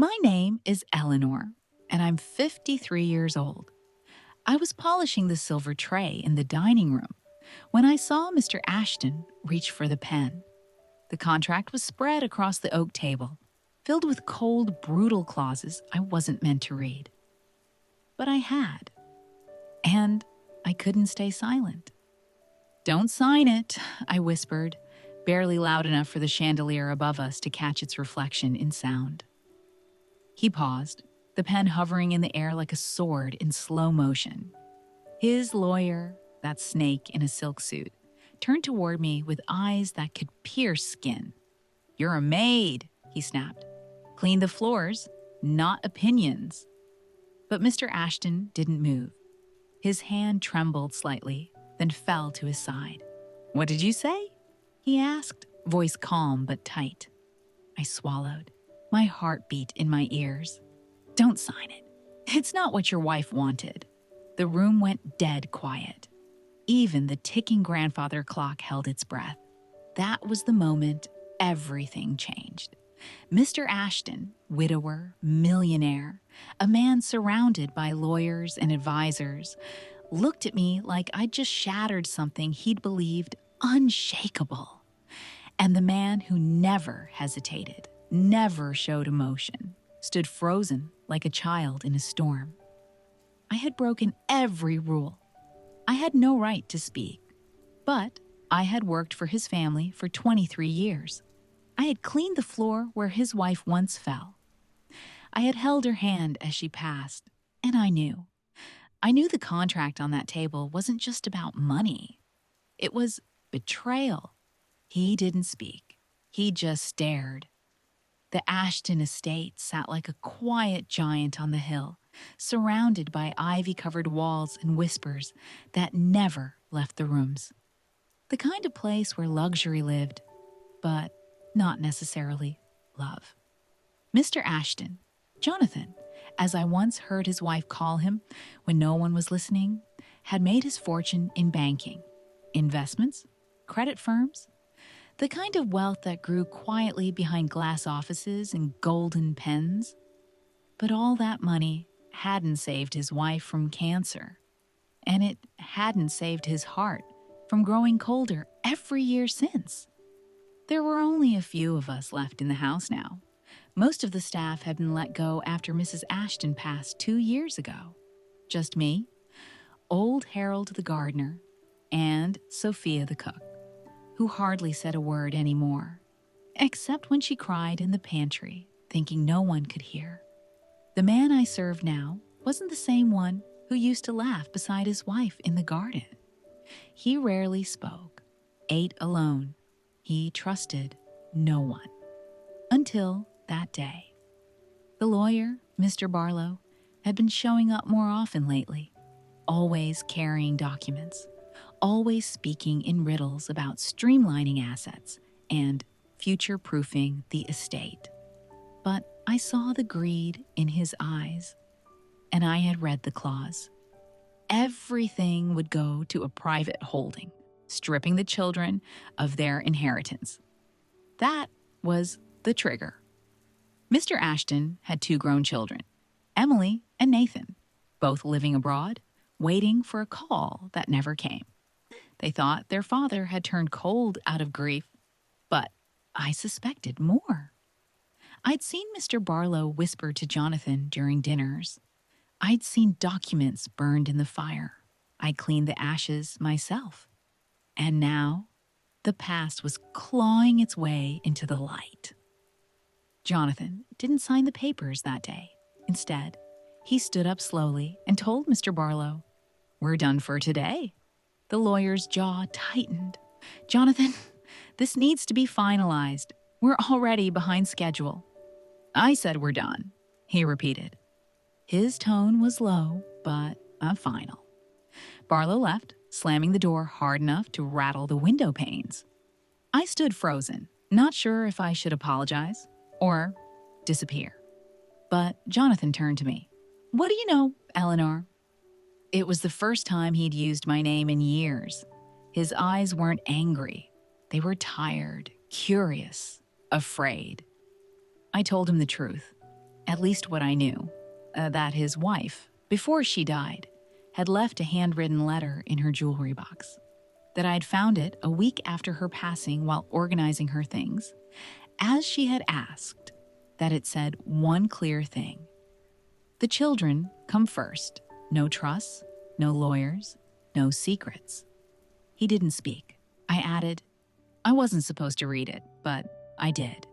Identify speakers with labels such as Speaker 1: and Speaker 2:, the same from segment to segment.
Speaker 1: My name is Eleanor, and I'm 53 years old. I was polishing the silver tray in the dining room when I saw Mr. Ashton reach for the pen. The contract was spread across the oak table, filled with cold, brutal clauses I wasn't meant to read. But I had, and I couldn't stay silent. "Don't sign it," I whispered, barely loud enough for the chandelier above us to catch its reflection in sound. He paused, the pen hovering in the air like a sword in slow motion. His lawyer, that snake in a silk suit, turned toward me with eyes that could pierce skin. "You're a maid," he snapped. "Clean the floors, not opinions." But Mr. Ashton didn't move. His hand trembled slightly, then fell to his side. "What did you say?" he asked, voice calm but tight. I swallowed, my heart beat in my ears. "Don't sign it. It's not what your wife wanted." The room went dead quiet. Even the ticking grandfather clock held its breath. That was the moment everything changed. Mr. Ashton, widower, millionaire, a man surrounded by lawyers and advisors, looked at me like I'd just shattered something he'd believed unshakable. And the man who never hesitated, never showed emotion, stood frozen like a child in a storm. I had broken every rule. I had no right to speak. But I had worked for his family for 23 years. I had cleaned the floor where his wife once fell. I had held her hand as she passed, and I knew. I knew the contract on that table wasn't just about money. It was betrayal. He didn't speak. He just stared. The Ashton estate sat like a quiet giant on the hill, surrounded by ivy-covered walls and whispers that never left the rooms. The kind of place where luxury lived, but not necessarily love. Mr. Ashton, Jonathan, as I once heard his wife call him when no one was listening, had made his fortune in banking, investments, credit firms, the kind of wealth that grew quietly behind glass offices and golden pens. But all that money hadn't saved his wife from cancer, and it hadn't saved his heart from growing colder every year since. There were only a few of us left in the house now. Most of the staff had been let go after Mrs. Ashton passed 2 years ago. Just me, old Harold the gardener, and Sophia the cook, who hardly said a word anymore, except when she cried in the pantry, thinking no one could hear. The man I served now wasn't the same one who used to laugh beside his wife in the garden. He rarely spoke, ate alone. He trusted no one. Until that day. The lawyer, Mr. Barlow, had been showing up more often lately, always carrying documents, always speaking in riddles about streamlining assets and future-proofing the estate. But I saw the greed in his eyes, and I had read the clause. Everything would go to a private holding, stripping the children of their inheritance. That was the trigger. Mr. Ashton had 2 grown children, Emily and Nathan, both living abroad, waiting for a call that never came. They thought their father had turned cold out of grief, but I suspected more. I'd seen Mr. Barlow whisper to Jonathan during dinners. I'd seen documents burned in the fire. I'd cleaned the ashes myself. And now, the past was clawing its way into the light. Jonathan didn't sign the papers that day. Instead, he stood up slowly and told Mr. Barlow, "We're done for today." The lawyer's jaw tightened. "Jonathan, this needs to be finalized. We're already behind schedule." "I said we're done," he repeated. His tone was low, but final. Barlow left, slamming the door hard enough to rattle the window panes. I stood frozen, not sure if I should apologize or disappear. But Jonathan turned to me. "What do you know, Eleanor?" It was the first time he'd used my name in years. His eyes weren't angry. They were tired, curious, afraid. I told him the truth. At least what I knew, that his wife, before she died, had left a handwritten letter in her jewelry box. That I'd found it a week after her passing while organizing her things, as she had asked, that it said one clear thing. The children come first. No trusts, no lawyers, no secrets. He didn't speak. I added, I wasn't supposed to read it, but I did,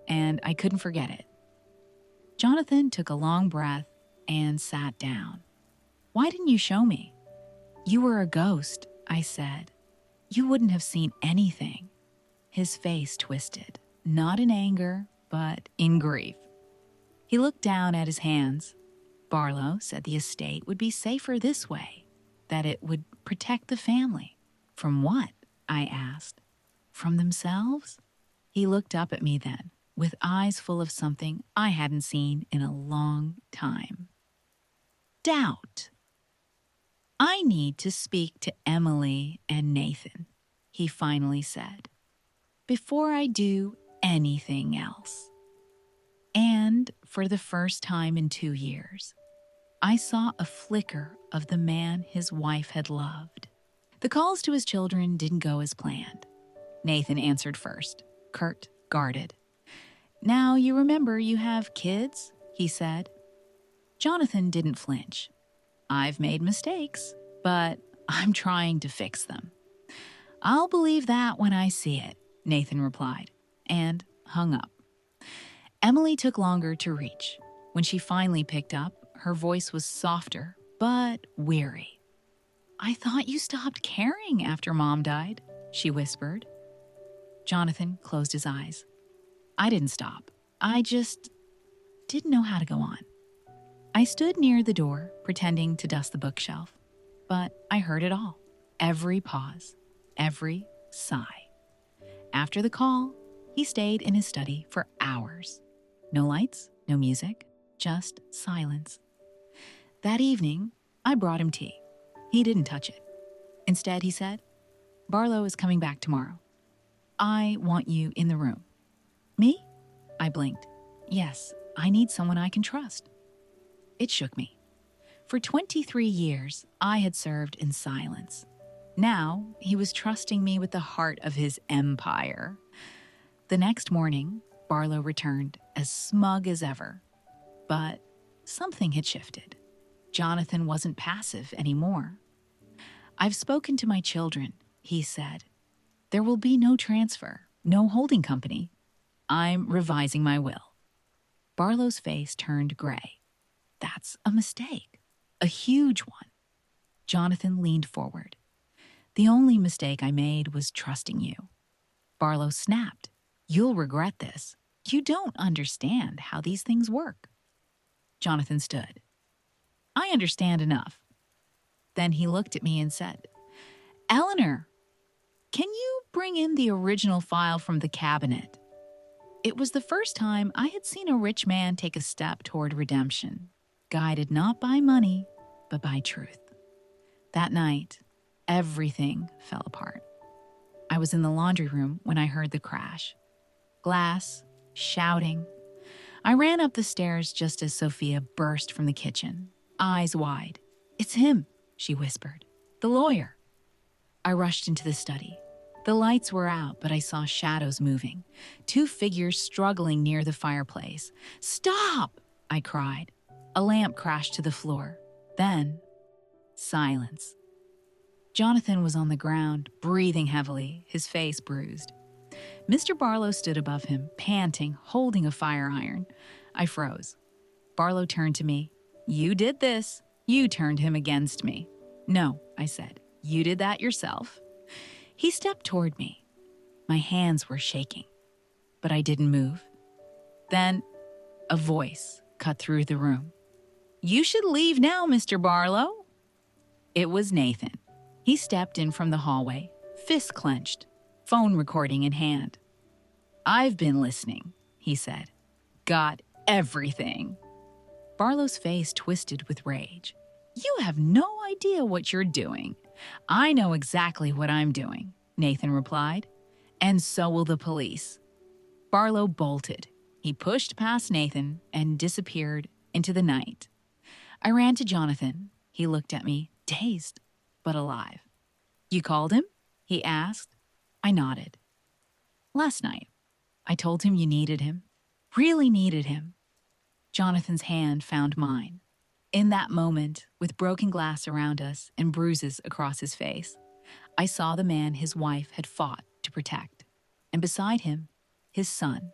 Speaker 1: and I couldn't forget it. Jonathan took a long breath and sat down. Why didn't you show me? You were a ghost, I said. You wouldn't have seen anything. His face twisted, not in anger, but in grief. He looked down at his hands. Barlow said the estate would be safer this way, that it would protect the family. From what? I asked. From themselves? He looked up at me then, with eyes full of something I hadn't seen in a long time. Doubt. I need to speak to Emily and Nathan, he finally said, before I do anything else. And for the first time in 2 years, I saw a flicker of the man his wife had loved. The calls to his children didn't go as planned. Nathan answered first, curt, guarded. Now you remember you have kids, he said. Jonathan didn't flinch. I've made mistakes, but I'm trying to fix them. I'll believe that when I see it, Nathan replied, and hung up. Emily took longer to reach. When she finally picked up, her voice was softer, but weary. I thought you stopped caring after Mom died, she whispered. Jonathan closed his eyes. I didn't stop. I just didn't know how to go on. I stood near the door, pretending to dust the bookshelf, but I heard it all. Every pause, every sigh. After the call, he stayed in his study for hours. No lights, no music, just silence. That evening, I brought him tea. He didn't touch it. Instead, he said, Barlow is coming back tomorrow. I want you in the room. Me? I blinked. Yes, I need someone I can trust. It shook me. For 23 years, I had served in silence. Now, he was trusting me with the heart of his empire. The next morning, Barlow returned, as smug as ever. But something had shifted. Jonathan wasn't passive anymore. I've spoken to my children, he said. There will be no transfer, no holding company. I'm revising my will. Barlow's face turned gray. That's a mistake, a huge one. Jonathan leaned forward. The only mistake I made was trusting you. Barlow snapped. You'll regret this. You don't understand how these things work. Jonathan stood. I understand enough. Then he looked at me and said, Eleanor, can you bring in the original file from the cabinet? It was the first time I had seen a rich man take a step toward redemption, guided not by money, but by truth. That night, everything fell apart. I was in the laundry room when I heard the crash. Glass, shouting. I ran up the stairs just as Sophia burst from the kitchen, eyes wide. It's him, she whispered. The lawyer. I rushed into the study. The lights were out, but I saw shadows moving. 2 figures struggling near the fireplace. Stop! I cried. A lamp crashed to the floor. Then, silence. Jonathan was on the ground, breathing heavily, his face bruised. Mr. Barlow stood above him, panting, holding a fire iron. I froze. Barlow turned to me. You did this. You turned him against me. No, I said. You did that yourself. He stepped toward me. My hands were shaking, but I didn't move. Then, a voice cut through the room. You should leave now, Mr. Barlow. It was Nathan. He stepped in from the hallway, fists clenched, phone recording in hand. I've been listening, he said. Got everything. Barlow's face twisted with rage. You have no idea what you're doing. I know exactly what I'm doing, Nathan replied. And so will the police. Barlow bolted. He pushed past Nathan and disappeared into the night. I ran to Jonathan. He looked at me, dazed, but alive. "You called him?" he asked. I nodded. "Last night. I told him you needed him. Really needed him." Jonathan's hand found mine. In that moment, with broken glass around us and bruises across his face, I saw the man his wife had fought to protect. And beside him, his son,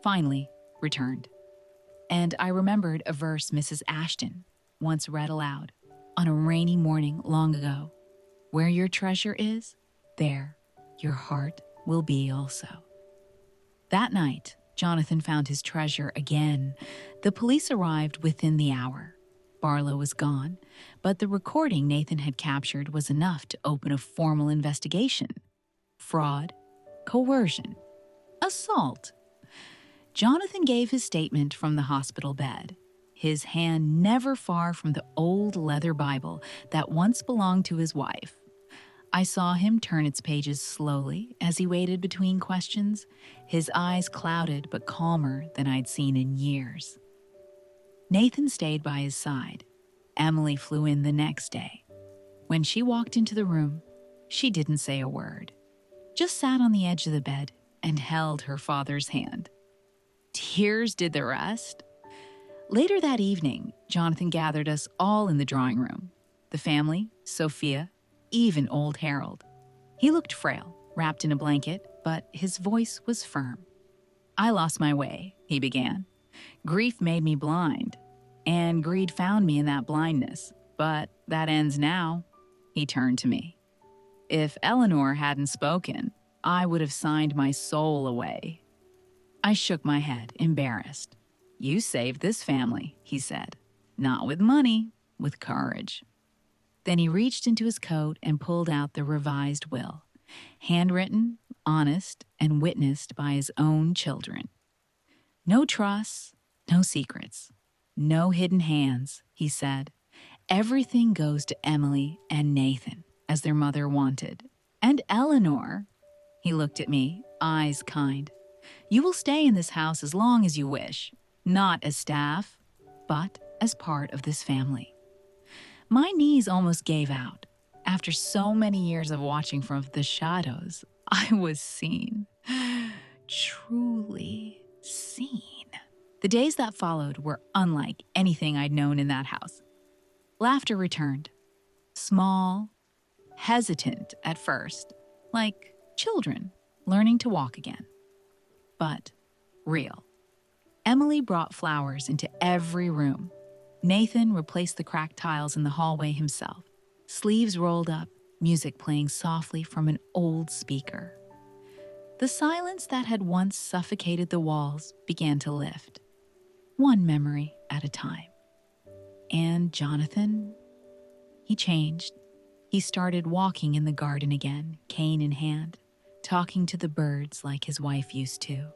Speaker 1: finally returned. And I remembered a verse Mrs. Ashton once read aloud on a rainy morning long ago. "Where your treasure is, there your heart will be also." That night, Jonathan found his treasure again. The police arrived within the hour. Barlow was gone, but the recording Nathan had captured was enough to open a formal investigation. Fraud, coercion, assault. Jonathan gave his statement from the hospital bed, his hand never far from the old leather Bible that once belonged to his wife. I saw him turn its pages slowly as he waited between questions, his eyes clouded but calmer than I'd seen in years. Nathan stayed by his side. Emily flew in the next day. When she walked into the room, she didn't say a word, just sat on the edge of the bed and held her father's hand. Tears did the rest. Later that evening, Jonathan gathered us all in the drawing room. The family, Sophia, even old Harold. He looked frail, wrapped in a blanket, but his voice was firm. "I lost my way," he began. "Grief made me blind, and greed found me in that blindness. But that ends now." He turned to me. "If Eleanor hadn't spoken, I would have signed my soul away." I shook my head, embarrassed. "You saved this family," he said. "Not with money, with courage." Then he reached into his coat and pulled out the revised will, handwritten, honest, and witnessed by his own children. "No trusts, no secrets, no hidden hands," he said. "Everything goes to Emily and Nathan, as their mother wanted. And Eleanor," he looked at me, eyes kind, "you will stay in this house as long as you wish, not as staff, but as part of this family." My knees almost gave out. After so many years of watching from the shadows, I was seen. Truly seen. The days that followed were unlike anything I'd known in that house. Laughter returned. Small, hesitant at first, like children learning to walk again. But real. Emily brought flowers into every room. Nathan replaced the cracked tiles in the hallway himself, sleeves rolled up, music playing softly from an old speaker. The silence that had once suffocated the walls began to lift, one memory at a time. And Jonathan, he changed. He started walking in the garden again, cane in hand, talking to the birds like his wife used to.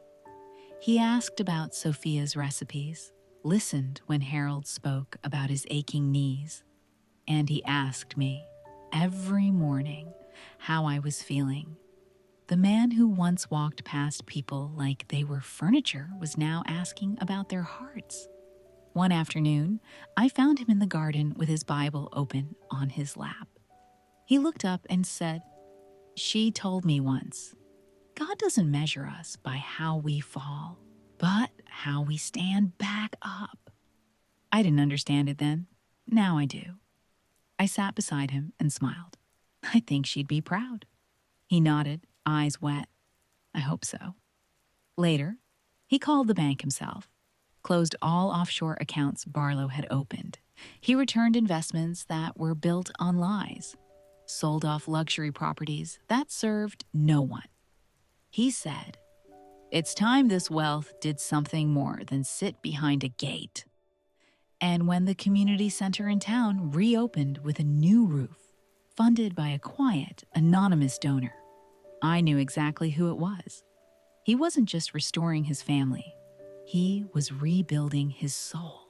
Speaker 1: He asked about Sophia's recipes, listened when Harold spoke about his aching knees, and he asked me every morning how I was feeling. The man who once walked past people like they were furniture was now asking about their hearts. One afternoon, I found him in the garden with his Bible open on his lap. He looked up and said, "She told me once, God doesn't measure us by how we fall, but how we stand back up." I didn't understand it then. Now I do. I sat beside him and smiled. I think she'd be proud. He nodded, eyes wet. I hope so. Later, he called the bank himself, closed all offshore accounts Barlow had opened. He returned investments that were built on lies, sold off luxury properties that served no one. He said, "It's time this wealth did something more than sit behind a gate." And when the community center in town reopened with a new roof, funded by a quiet, anonymous donor, I knew exactly who it was. He wasn't just restoring his family. He was rebuilding his soul.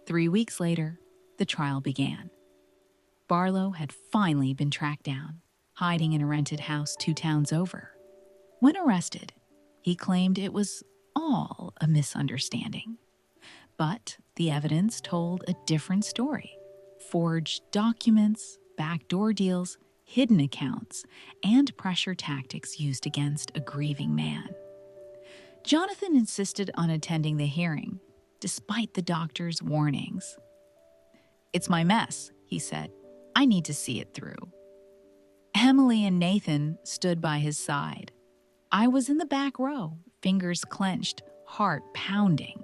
Speaker 1: 3 weeks later, the trial began. Barlow had finally been tracked down, hiding in a rented house 2 towns over. When arrested, he claimed it was all a misunderstanding. But the evidence told a different story. Forged documents, backdoor deals, hidden accounts, and pressure tactics used against a grieving man. Jonathan insisted on attending the hearing, despite the doctor's warnings. "It's my mess," he said. "I need to see it through." Emily and Nathan stood by his side. I was in the back row, fingers clenched, heart pounding.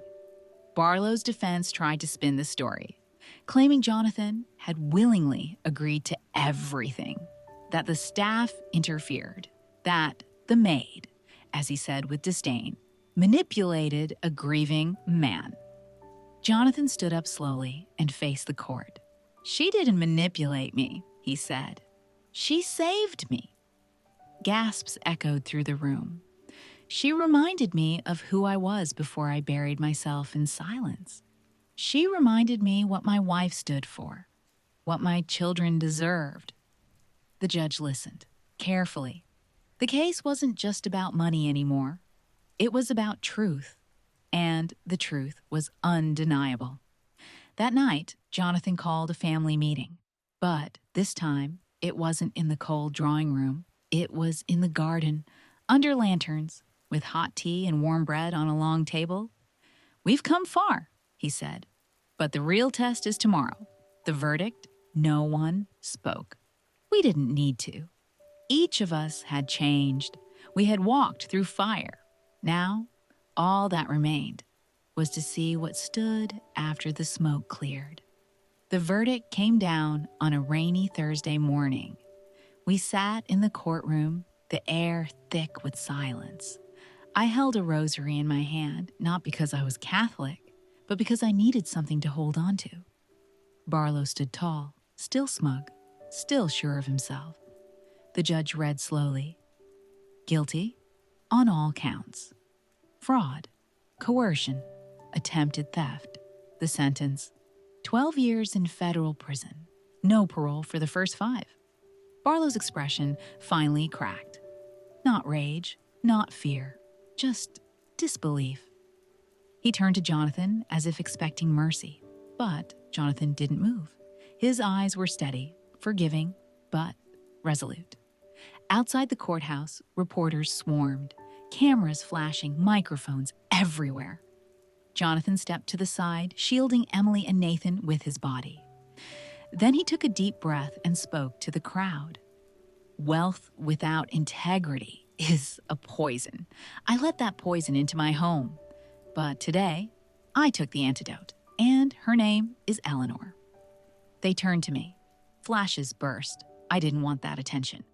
Speaker 1: Barlow's defense tried to spin the story, claiming Jonathan had willingly agreed to everything, that the staff interfered, that the maid, as he said with disdain, manipulated a grieving man. Jonathan stood up slowly and faced the court. "She didn't manipulate me," he said. "She saved me." Gasps echoed through the room. "She reminded me of who I was before I buried myself in silence. She reminded me what my wife stood for, what my children deserved." The judge listened, carefully. The case wasn't just about money anymore. It was about truth, and the truth was undeniable. That night, Jonathan called a family meeting. But this time, it wasn't in the cold drawing room. It was in the garden, under lanterns, with hot tea and warm bread on a long table. "We've come far," he said. "But the real test is tomorrow." The verdict? No one spoke. We didn't need to. Each of us had changed. We had walked through fire. Now, all that remained was to see what stood after the smoke cleared. The verdict came down on a rainy Thursday morning. We sat in the courtroom, the air thick with silence. I held a rosary in my hand, not because I was Catholic, but because I needed something to hold on to. Barlow stood tall, still smug, still sure of himself. The judge read slowly. "Guilty on all counts. Fraud, coercion, attempted theft. The sentence, 12 years in federal prison. No parole for the first 5. Barlow's expression finally cracked. Not rage, not fear, just disbelief. He turned to Jonathan as if expecting mercy, but Jonathan didn't move. His eyes were steady, forgiving, but resolute. Outside the courthouse, reporters swarmed, cameras flashing, microphones everywhere. Jonathan stepped to the side, shielding Emily and Nathan with his body. Then he took a deep breath and spoke to the crowd. "Wealth without integrity is a poison. I let that poison into my home. But today, I took the antidote, and her name is Eleanor." They turned to me. Flashes burst. I didn't want that attention.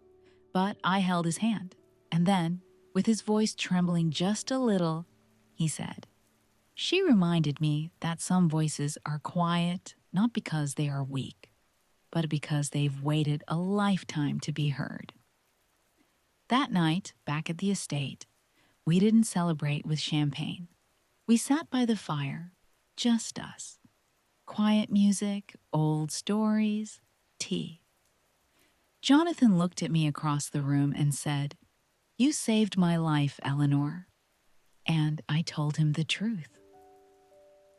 Speaker 1: But I held his hand, and then, with his voice trembling just a little, he said, "She reminded me that some voices are quiet not because they are weak, but because they've waited a lifetime to be heard." That night, back at the estate, we didn't celebrate with champagne. We sat by the fire, just us. Quiet music, old stories, tea. Jonathan looked at me across the room and said, "You saved my life, Eleanor." And I told him the truth.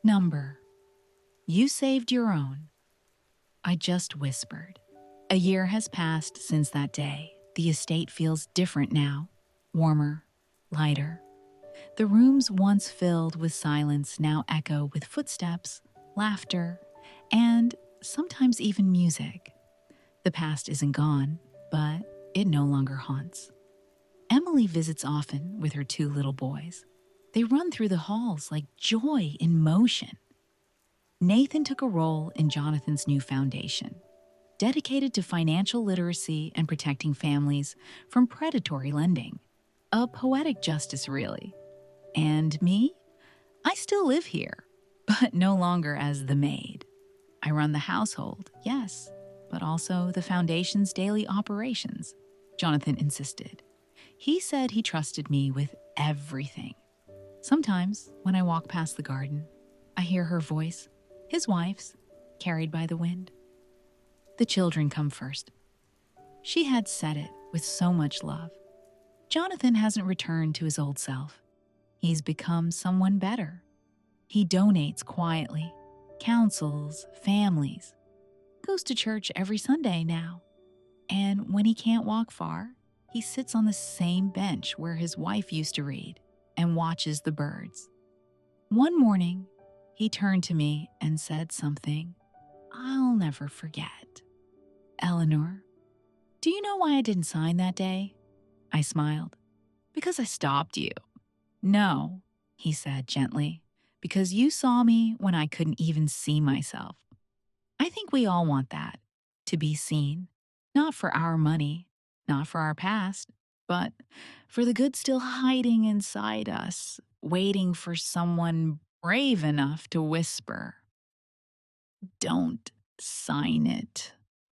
Speaker 1: Number. You saved your own. I just whispered. A year has passed since that day. The estate feels different now, warmer, lighter. The rooms once filled with silence now echo with footsteps, laughter, and sometimes even music. The past isn't gone, but it no longer haunts. Emily visits often with her 2 little boys. They run through the halls like joy in motion. Nathan took a role in Jonathan's new foundation, dedicated to financial literacy and protecting families from predatory lending. A poetic justice, really. And me? I still live here, but no longer as the maid. I run the household, yes, but also the foundation's daily operations, Jonathan insisted. He said he trusted me with everything. Sometimes, when I walk past the garden, I hear her voice, his wife's, carried by the wind. The children come first. She had said it with so much love. Jonathan hasn't returned to his old self. He's become someone better. He donates quietly, counsels families, goes to church every Sunday now. And when he can't walk far, he sits on the same bench where his wife used to read and watches the birds. One morning, he turned to me and said something I'll never forget. Eleanor, do you know why I didn't sign that day? I smiled. Because I stopped you. No, he said gently, because you saw me when I couldn't even see myself. I think we all want that, to be seen, not for our money, not for our past, but for the good still hiding inside us, waiting for someone brave enough to whisper, "Don't sign it."